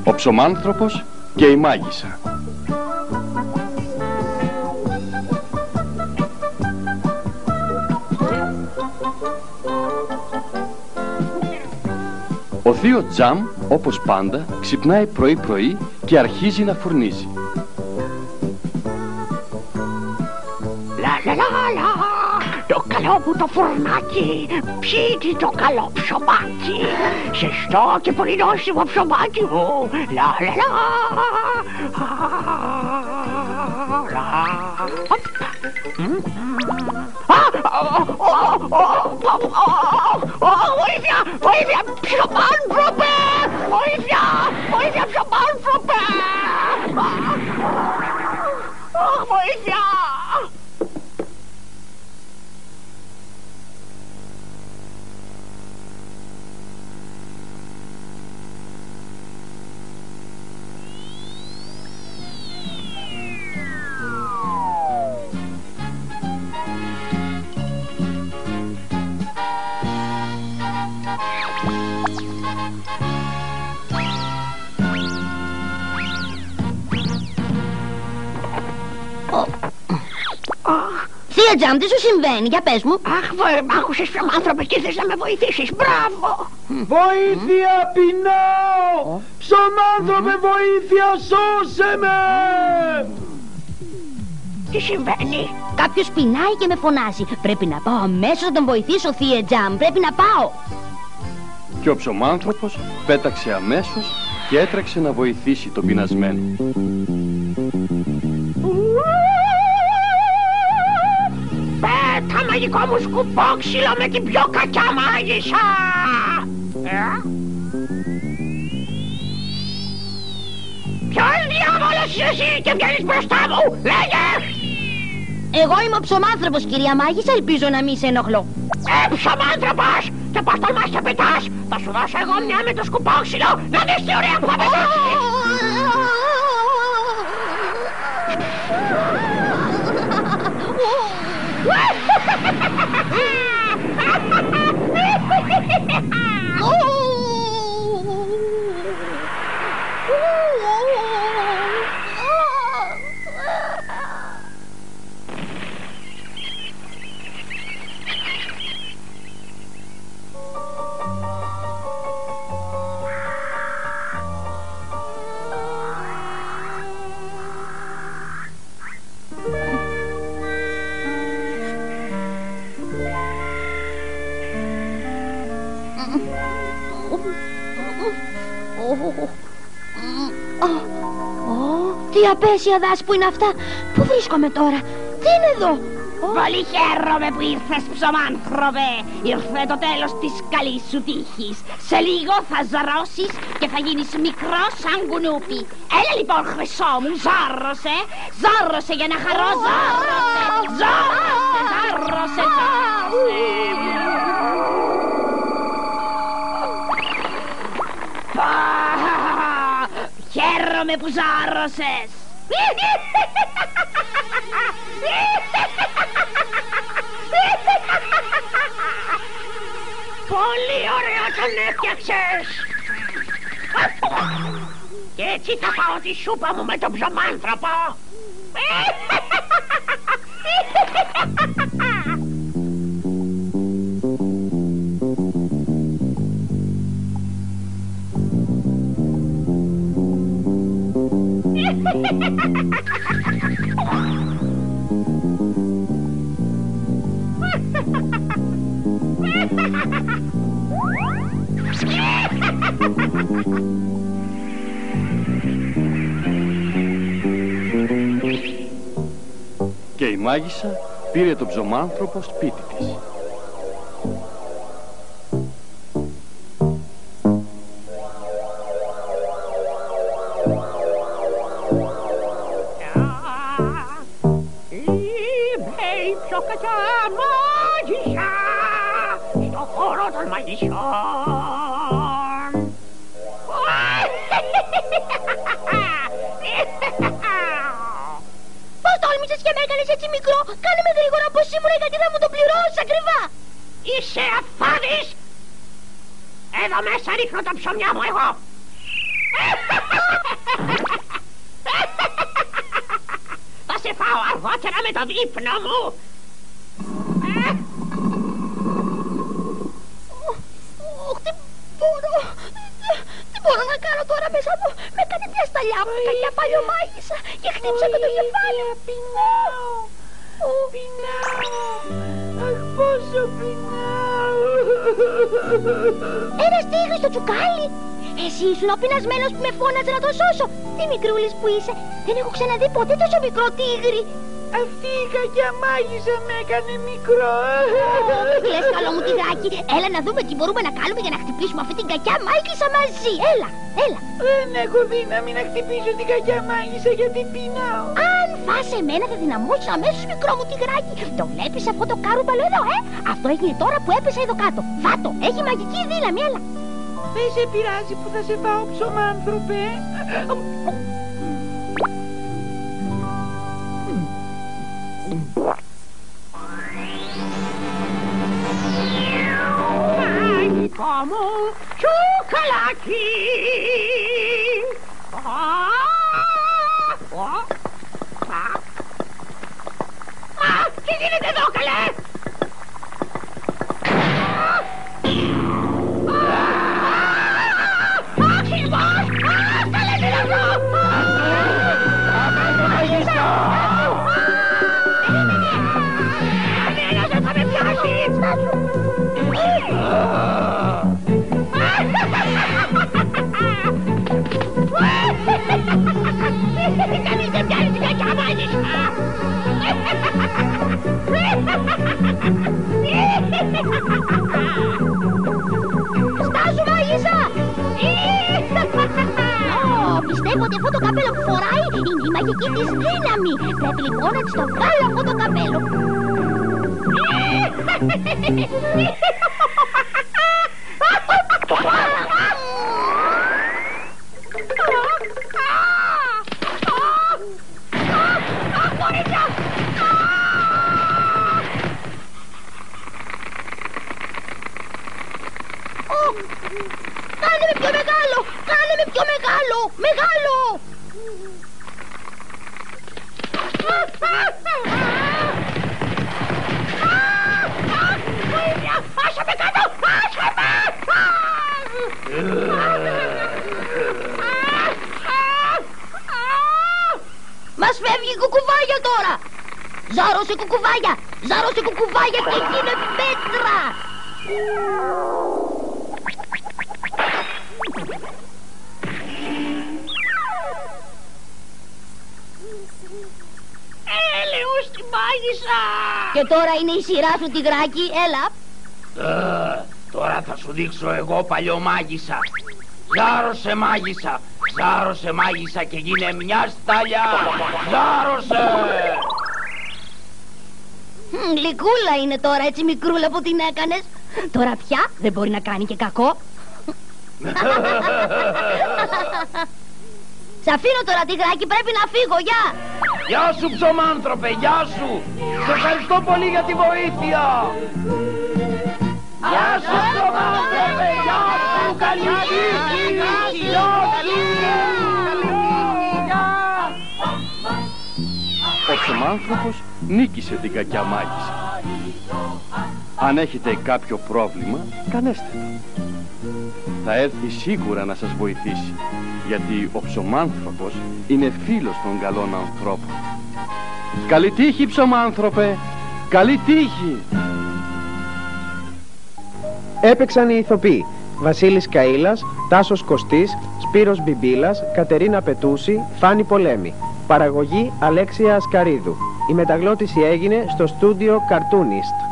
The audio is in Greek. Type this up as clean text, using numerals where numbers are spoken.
Ο ψωμάνθρωπος και η μάγισσα. Ο θείο Τζαμ, όπως πάντα, ξυπνάει πρωί-πρωί και αρχίζει να φουρνίζει. Λα, το καλό μου το φουρνάκι, πιείτε το καλό ψωμάκι, ζεστό και πολύ νόστιμο ψωμάκι μου. Βοήθεια, βοήθεια, ψωμάνθρωπε! Βοήθεια, βοήθεια, ψωμάνθρωπε! Βοήθεια! Θεία Τζαμ, τι σου συμβαίνει, για πες μου. Αχ, μ' άκουσες ψωμάνθρωπε και θες να με βοηθήσεις, μπράβο. Βοήθεια, πεινάω! Ψωμάνθρωπε, βοήθεια, σώσε με! Τι συμβαίνει? Κάποιος πεινάει και με φωνάζει. Πρέπει να πάω αμέσως να τον βοηθήσω, Θεία Τζαμ, πρέπει να πάω. Και ο ψωμάνθρωπος πέταξε αμέσως και έτρεξε να βοηθήσει τον πεινασμένο. Πέτα μαγικό μου σκουπόξυλο με την πιο κακιά μάγισσα! Ποιος διάβολος είσαι εσύ και βγαίνεις μπροστά μου, λέγε! Εγώ είμαι ο ψωμάνθρωπος, κυρία Μάγισσα, ελπίζω να μην σε ενοχλώ. Ψωμάνθρωπος! Και πώς τολμάς και πετάς! Θα σου δώσω εγώ μια με το σκουπόξυλο να δεις τι ωραία που θα πετάσεις! Τι απέσια δάση που είναι αυτά. Πού βρίσκομαι τώρα, τι είναι εδώ? Πολύ χαίρομαι που ήρθες, ψωμάνθρωπε. Ήρθε το τέλος της καλής σου τύχης. Σε λίγο θα ζαρώσεις και θα γίνεις μικρό σαν κουνούπι. Έλα λοιπόν, χρυσό μου, ζάρωσε. Ζάρωσε για να χαρώ, ζάρωσε. Ζάρωσε, ζάρωσε, ζάρωσε. Χαίρομαι που ζάρωσες. Πολύ ωραία τον έφτιαξες! Και έτσι θα πάω τη σούπα μου με τον ψωμάνθρωπο! Και η μάγισσα πήρε τον ψωμάνθρωπο σπίτι της. Είμαι η πιο κακιά μάγισσα στο χώρο των μαγισσών. έτσι μικρό. Κάνε με γρήγορα πως ήμουν γιατί θα μου το πληρώσεις ακριβά. Είσαι αφάδης! Εδώ μέσα ρίχνω τα ψωμιά μου εγώ! Θα σε φάω αργότερα με το δείπνο μου! Τι μπορώ να κάνω τώρα μέσα μου? Με έκανε μια σταλιά μου, κακιά παλιωμάγισσα και χτύψα με το κεφάλι. Πεινάω! Πεινάω! Αχ, πόσο πεινάω! Ένας τίγρης στο τσουκάλι. Εσύ ήσουν ο πεινασμένος που με φώναζε να το σώσω. Τι μικρούλης που είσαι. Δεν έχω ξαναδεί ποτέ τόσο μικρό τίγρη. Αυτή η κακιά μάγισσα με έκανε μικρό. Τι κλαις καλό μου τυγράκι. Έλα να δούμε τι μπορούμε να κάνουμε για να χτυπήσουμε αυτή την κακιά μάγισσα μαζί. Έλα, έλα. Δεν έχω δύναμη να χτυπήσω την κακιά μάγισσα γιατί πεινάω. Αν φας εμένα θα δυναμώσεις αμέσως μικρό μου τυγράκι. Το βλέπεις αυτό το κάρουπαλο εδώ, Αυτό έγινε τώρα που έπεσα εδώ κάτω. Φάτο, έχει μαγική δύναμη, έλα. Δεν σε πειράζει που θα σε φάω ψωμάνθρωπε. Μαγικό μου τσουκαλάκι! Τι γίνεται εδώ, καλέ! Άξιμος! Καλέ, τι είναι αυτό! Κανένας δεν θα με πιάσει! Κανείς δεν πιάνει την κακιά μάγισσα! Στάσου μάγισσα! Πιστεύω ότι αυτό το καπέλο που φοράει είναι η μαγική της δύναμη. Πρέπει λοιπόν να της το βγάλω αυτό το καπέλο. Κάνε με πιο μεγάλο! Κάνε με πιο μεγάλο! Μεγάλο! Άσε με κάτω! Άσε με! Μας φεύγει κουκουβάγια τώρα! Ζάρωσε κουκουβάγια! Ζάρωσε κουκουβάγια και γίνε πέτρα! Έλεος τη μάγισσα! Και τώρα είναι η σειρά σου τυγράκι, έλα! Τώρα θα σου δείξω εγώ παλιωμάγισσα. Ζάρωσε μάγισσα! Ζάρωσε μάγισσα και γίνε μια σταλιά! Ζάρωσε! Γλυκούλα είναι τώρα έτσι μικρούλα που την έκανες. Τώρα πια δεν μπορεί να κάνει και κακό. Σ' αφήνω τώρα τυγράκι, πρέπει να φύγω, γεια! Γεια σου ψωμάνθρωπε, γεια σου! Σε ευχαριστώ πολύ για τη βοήθεια! Γεια σου ψωμάνθρωπε, γεια σου! Καλή τύχη! Γεια σου! Ο ψωμάνθρωπος νίκησε την κακιά μάγισσα. Αν έχετε κάποιο πρόβλημα, κανέστε το. Θα έρθει σίγουρα να σας βοηθήσει, γιατί ο ψωμάνθρωπος είναι φίλος των καλών ανθρώπων. Καλή τύχη, ψωμάνθρωπε! Καλή τύχη! Έπαιξαν οι ηθοποιοί Βασίλης Καΐλας, Τάσος Κωστής, Σπύρος Μπιμπίλας, Κατερίνα Πετούση, Φάνη Πολέμη. Παραγωγή Αλέξια Ασκαρίδου. Η μεταγλώτηση έγινε στο στούντιο Cartoonist.